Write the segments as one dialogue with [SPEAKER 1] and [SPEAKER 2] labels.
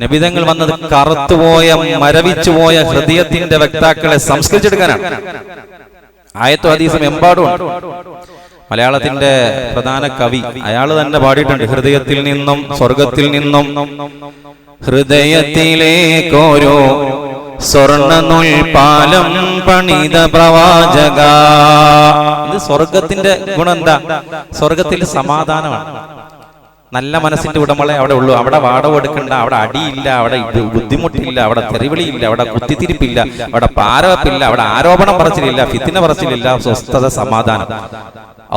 [SPEAKER 1] നബിതങ്ങൾ വന്നത് കറുത്തുപോയ മരവിച്ചുപോയ ഹൃദയത്തിന്റെ വക്താക്കളെ സംസ്കരിച്ചെടുക്കാനാണ്. ആയത്തും ഹദീസും എമ്പാടുമുണ്ട്. മലയാളത്തിന്റെ പ്രധാന കവി അയാൾ തന്നെ പാടിയിട്ടുണ്ട്, ഹൃദയത്തിൽ നിന്നും സ്വർഗത്തിൽ നിന്നും ഹൃദയത്തിലേക്കോരോ സ്വർണ്ണനൂൽ പാലം പണിത പ്രവാചക. ഇത് സ്വർഗത്തിന്റെ ഗുണം എന്താ? സ്വർഗത്തിൽ സമാധാനമാണ്. നല്ല മനസ്സിന്റെ ഉടമകളെ അവിടെ ഉള്ളൂ. അവിടെ വാടക കൊടുക്കണ്ട, അവിടെ അടിയില്ല, അവിടെ ബുദ്ധിമുട്ടില്ല, അവിടെ തെറിവിളിയില്ല, അവിടെ കുത്തിത്തിരിപ്പില്ല, അവിടെ പാരവപ്പില്ല, അവിടെ ആരോപണം പറച്ചിലില്ല, ഫിത്തിന പറച്ചിലില്ല, സ്വസ്ഥത, സമാധാനം.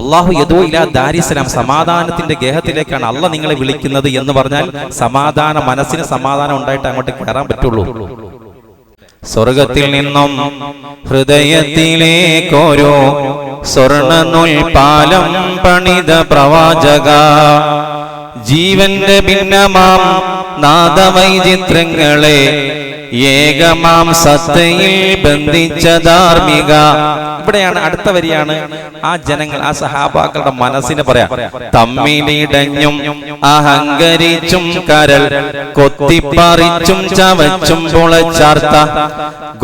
[SPEAKER 1] അള്ളാഹു യദൂ ഇലാ ദാരിസ്സലാം, സമാധാനത്തിന്റെ ഗേഹത്തിലേക്കാണ് അള്ള നിങ്ങളെ വിളിക്കുന്നത് എന്ന് പറഞ്ഞാൽ സമാധാന മനസ്സിന് സമാധാനം ഉണ്ടായിട്ട് അങ്ങോട്ട് കയറാൻ പറ്റുള്ളൂ. സ്വർഗത്തിൽ നിന്നും ഹൃദയത്തിലേക്കോരോ സ്വർണ്ണനൂൽ പാലം പണിത പ്രവാചക. ജീവന്റെ ഭിന്നമാം നാദവൈചിത്രങ്ങളെ ഏകമാം സത്തയിൽ ബന്ധിച്ച ധാർമ്മിക. ഇവിടെയാണ് അടുത്ത വരിയാണ് ആ ജനങ്ങൾ, ആ സഹാബാക്കളുടെ മനസ്സിന് പറയാം. തമ്മിലിടഞ്ഞും അഹങ്കരിച്ചും കരൽ കൊത്തിപ്പറിച്ചും ചവച്ചും പൊളച്ചാർത്ത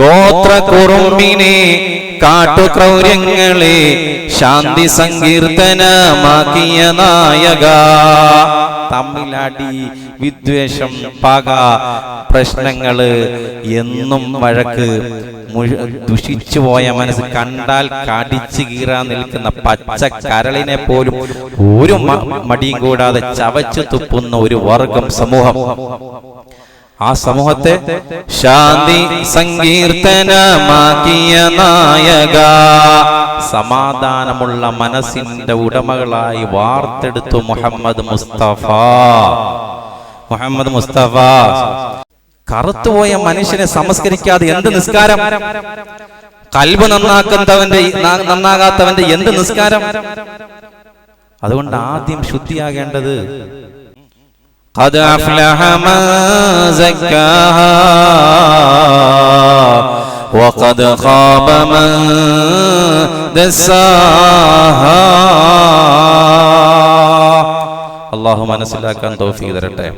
[SPEAKER 1] ഗോത്ര കുറുമ്പിനെ കാട്ടുക്രൗര്യങ്ങളെ ശാന്തി സങ്കീർത്തനമാക്കിയ നായക. തമ്മിലടി, വിദ്വേഷം, പക, പ്രശ്നങ്ങള്, എന്നും വഴക്ക്, ദുഷിച്ചുപോയ മനസ്സ്, കണ്ടാൽ കടിച്ചു കീറാൻ നിൽക്കുന്ന പച്ച കരളിനെ പോലും ഒരു മടിയും കൂടാതെ ചവച്ചു തുപ്പുന്ന ഒരു വർഗം സമൂഹം. ആ സമൂഹത്തെ ശാന്തി സങ്കീർത്തനമാക്കിയ നായക, സമാധാനമുള്ള മനസ്സിന്റെ ഉടമകളായി വാർത്തെടുത്തു മുഹമ്മദ് മുസ്തഫ. മുഹമ്മദ് മുസ്തഫ കറുത്തുപോയ മനുഷ്യനെ സംസ്കരിക്കാതെ എന്ത് നിസ്കാരം? കൽബ് നന്നാകാത്തവന്റെ എന്ത് നിസ്കാരം? അതുകൊണ്ട് ആദ്യം ശുദ്ധിയാകേണ്ടത് ഖദ് അഫ്ലഹ മൻ സക്കാഹാ വഖദ് ഖാബ മൻ ദസ്സാഹാ. അല്ലാഹു മനസ്സിലാക്കാൻ തൗഫീഖ് തരട്ടെ.